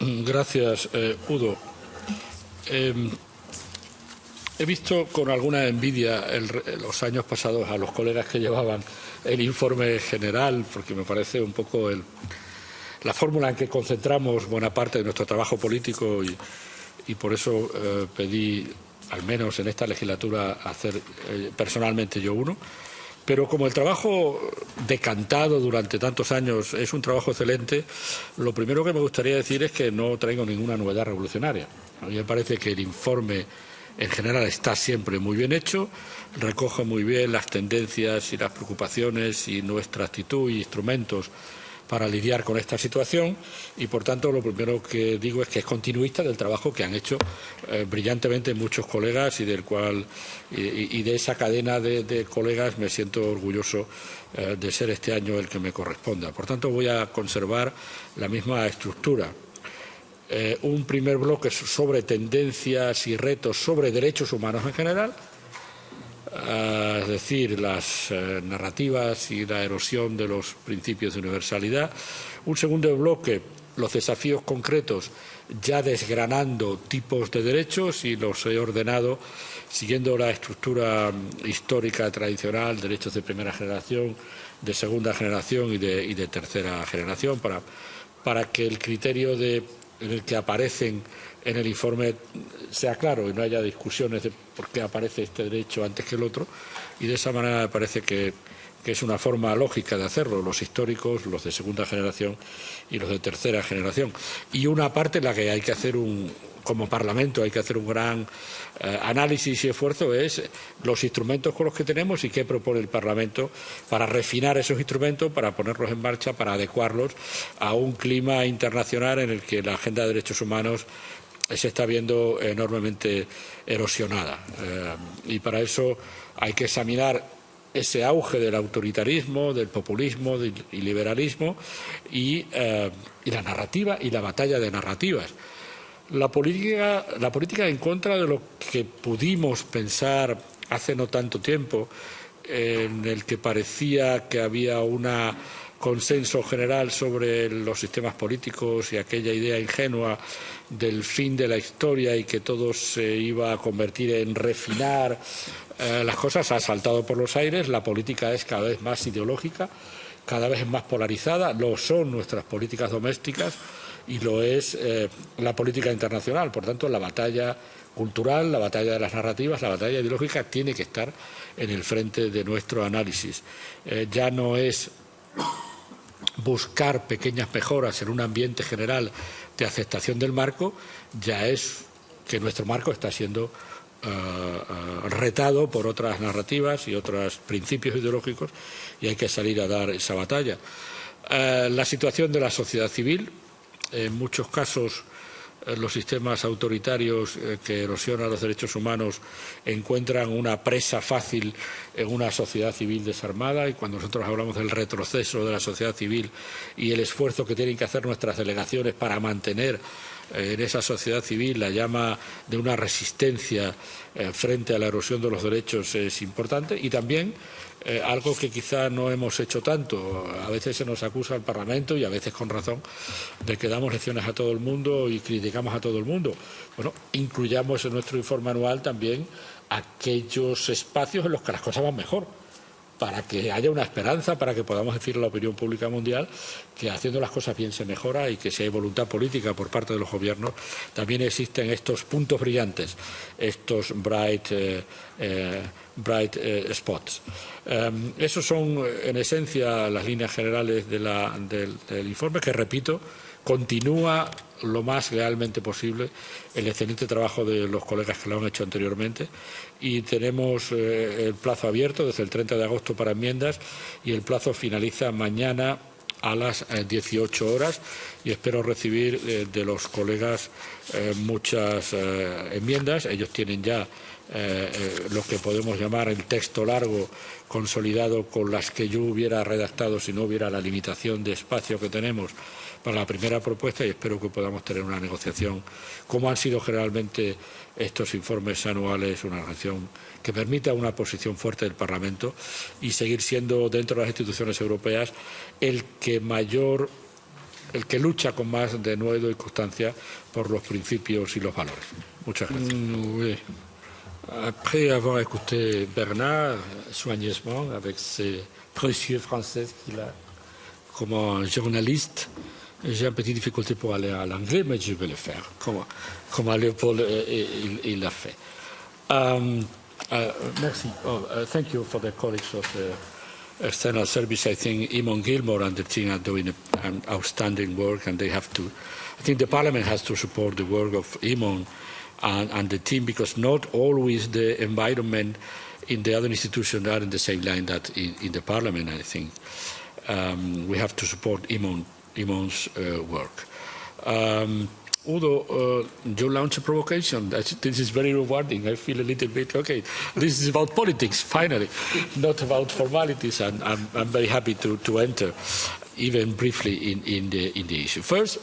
Gracias, Udo. He visto con alguna envidia los años pasados a los colegas que llevaban el informe general, porque me parece un poco la fórmula en que concentramos buena parte de nuestro trabajo político y por eso pedí, al menos en esta legislatura, hacer personalmente yo uno. Pero como el trabajo decantado durante tantos años es un trabajo excelente, lo primero que me gustaría decir es que no traigo ninguna novedad revolucionaria. A mí me parece que el informe en general está siempre muy bien hecho, recoge muy bien las tendencias y las preocupaciones y nuestra actitud y instrumentos para lidiar con esta situación y, por tanto, lo primero que digo es que es continuista del trabajo que han hecho brillantemente muchos colegas y de esa cadena de colegas me siento orgulloso de ser este año el que me corresponda. Por tanto, voy a conservar la misma estructura. Un primer bloque sobre tendencias y retos sobre derechos humanos en general, es decir, las narrativas y la erosión de los principios de universalidad. Un segundo bloque, los desafíos concretos, ya desgranando tipos de derechos y los he ordenado siguiendo la estructura histórica tradicional, derechos de primera generación, de segunda generación y de tercera generación, para que el criterio en el que aparecen en el informe sea claro y no haya discusiones de por qué aparece este derecho antes que el otro, y de esa manera me parece que es una forma lógica de hacerlo, los históricos, los de segunda generación y los de tercera generación. Y una parte en la que hay que hacer como Parlamento hay que hacer un gran análisis y esfuerzo es los instrumentos con los que tenemos y qué propone el Parlamento para refinar esos instrumentos, para ponerlos en marcha, para adecuarlos a un clima internacional en el que la agenda de derechos humanos se está viendo enormemente erosionada. Y para eso hay que examinar ese auge del autoritarismo, del populismo y liberalismo y la narrativa y la batalla de narrativas. La política en contra de lo que pudimos pensar hace no tanto tiempo, en el que parecía que había un consenso general sobre los sistemas políticos y aquella idea ingenua del fin de la historia y que todo se iba a convertir en refinar las cosas, ha saltado por los aires. La política es cada vez más ideológica, cada vez más polarizada, lo son nuestras políticas domésticas y lo es la política internacional. Por tanto, la batalla cultural, la batalla de las narrativas, la batalla ideológica tiene que estar en el frente de nuestro análisis. Ya no es buscar pequeñas mejoras en un ambiente general de aceptación del marco, ya es que nuestro marco está siendo retado por otras narrativas y otros principios ideológicos y hay que salir a dar esa batalla. La situación de la sociedad civil, en muchos casos los sistemas autoritarios que erosionan los derechos humanos encuentran una presa fácil en una sociedad civil desarmada, y cuando nosotros hablamos del retroceso de la sociedad civil y el esfuerzo que tienen que hacer nuestras delegaciones para mantener en esa sociedad civil la llama de una resistencia frente a la erosión de los derechos es importante. Y también algo que quizá no hemos hecho tanto, a veces se nos acusa al Parlamento y a veces con razón de que damos lecciones a todo el mundo y criticamos a todo el mundo. Bueno, incluyamos en nuestro informe anual también aquellos espacios en los que las cosas van mejor, para que haya una esperanza, para que podamos decir a la opinión pública mundial que haciendo las cosas bien se mejora y que si hay voluntad política por parte de los gobiernos también existen estos puntos brillantes, estos bright spots. Esos son en esencia las líneas generales del informe, que repito, continúa lo más lealmente posible el excelente trabajo de los colegas que lo han hecho anteriormente, y tenemos el plazo abierto desde el 30 de agosto para enmiendas y el plazo finaliza mañana a las 18 horas y espero recibir de los colegas muchas enmiendas. Ellos tienen ya lo que podemos llamar el texto largo consolidado con las que yo hubiera redactado si no hubiera la limitación de espacio que tenemos para la primera propuesta, y espero que podamos tener una negociación, como han sido generalmente estos informes anuales, una negociación que permita una posición fuerte del Parlamento y seguir siendo dentro de las instituciones europeas el que mayor el que lucha con más denuedo y constancia por los principios y los valores. Muchas gracias. Oui. Après avoir écouté Bernard soigneusement avec ses précieux français qu'il a comme un journaliste, j'ai une petite difficulté pour aller à l'anglais, mais je vais le faire, comme Léopold il l'a fait. Merci. Thank you for the colleagues of the External Service. I think Eamon Gilmore and the team are doing an outstanding work, and they have to. I think the Parliament has to support the work of Eamon and the team, because not always the environment in the other institutions are in the same line that in the Parliament. I think we have to support Eamon's work. Udo, you launch a provocation. This is very rewarding. I feel a little bit, okay, this is about politics, finally, not about formalities, and I'm very happy to enter, even briefly, in the issue. First,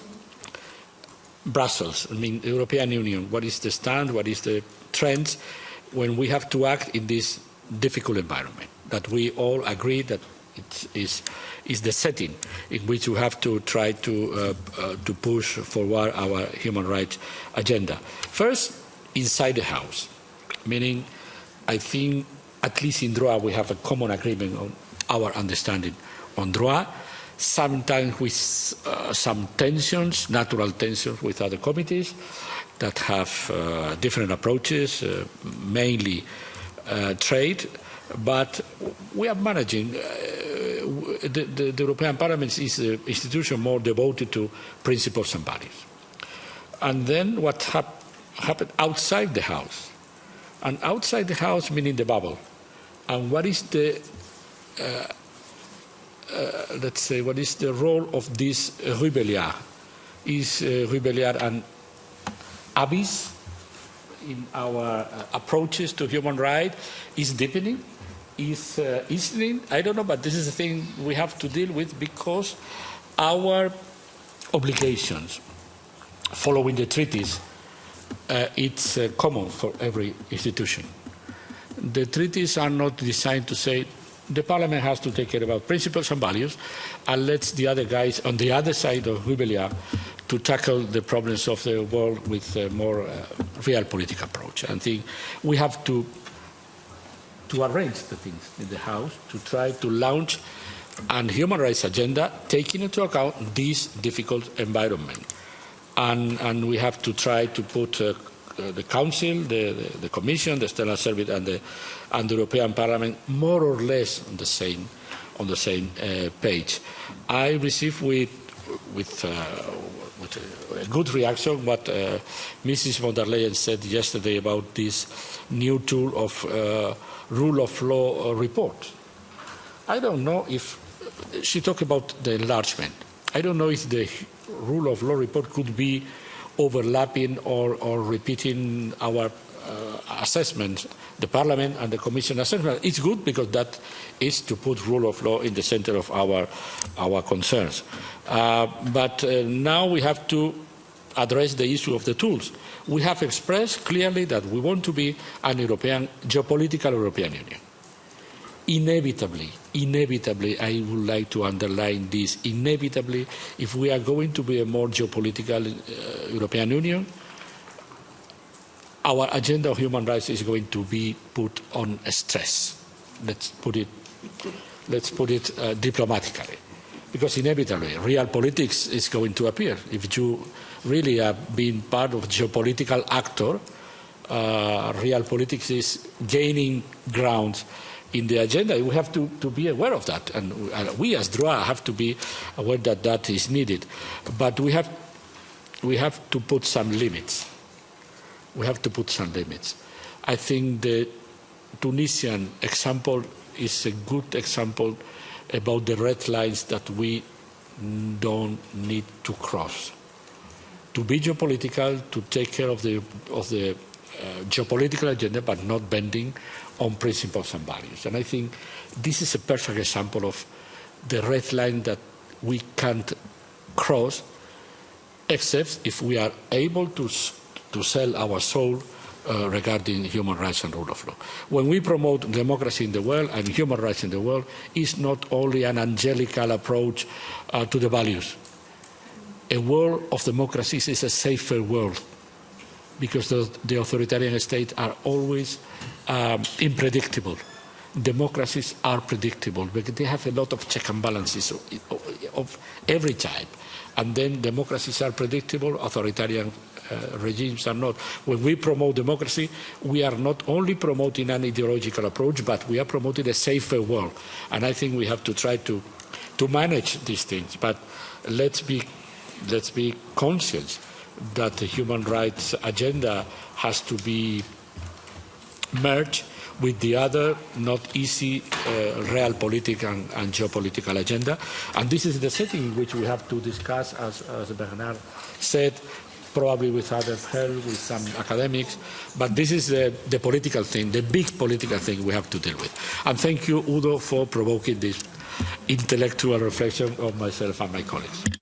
Brussels, I mean, the European Union, what is the stand, what is the trends when we have to act in this difficult environment, that we all agree that it is the setting in which we have to try to push forward our human rights agenda. First, inside the House, meaning I think at least in DROA we have a common agreement on our understanding on DROA, sometimes with some tensions, natural tensions with other committees that have different approaches, mainly trade, but we are managing. The European Parliament is the institution more devoted to principles and values. And then what happened outside the House? And outside the House meaning the bubble. And what is the, let's say, what is the role of this Rubeliard? Is Rubeliard an abyss in our approaches to human rights? Is deepening? Is easing? I don't know, but this is the thing we have to deal with, because our obligations following the treaties, it's common for every institution. The treaties are not designed to say the Parliament has to take care about principles and values, and let's the other guys on the other side of Rubeliard to tackle the problems of the world with a more real political approach. I think we have to arrange the things in the House to try to launch a human rights agenda taking into account this difficult environment. And we have to try to put the Council, the Commission, the External Service and the European Parliament more or less on the same page. I received with a good reaction what Mrs. von der Leyen said yesterday about this new tool of rule of law report. I don't know if she talked about the enlargement. I don't know if the rule of law report could be overlapping or repeating our assessments, the Parliament and the Commission assessment. It's good because that is to put rule of law in the center of our concerns. But now we have to address the issue of the tools. We have expressed clearly that we want to be an geopolitical European Union. Inevitably, I would like to underline this, inevitably, if we are going to be a more geopolitical European Union, our agenda of human rights is going to be put on stress. Let's put it diplomatically. Because inevitably, real politics is going to appear. If you really have been part of geopolitical actor, real politics is gaining ground in the agenda. We have to be aware of that. And we as DROA have to be aware that that is needed. But we have to put some limits. We have to put some limits. I think the Tunisian example is a good example about the red lines that we don't need to cross. To be geopolitical, to take care of the geopolitical agenda, but not bending on principles and values. And I think this is a perfect example of the red line that we can't cross, except if we are able to sell our soul regarding human rights and rule of law. When we promote democracy in the world and human rights in the world, it's not only an angelical approach to the values. a world of democracies is a safer world, because the authoritarian states are always unpredictable. Democracies are predictable because they have a lot of check and balances of every type. And then democracies are predictable, authoritarian regimes are not. When we promote democracy, we are not only promoting an ideological approach, but we are promoting a safer world. And I think we have to try to manage these things. But let's be conscious that the human rights agenda has to be merged with the other not easy realpolitik and geopolitical agenda. And this is the setting in which we have to discuss, as Bernard said, probably with other help, with some academics, but this is the political thing, the big political thing we have to deal with. And thank you, Udo, for provoking this intellectual reflection of myself and my colleagues.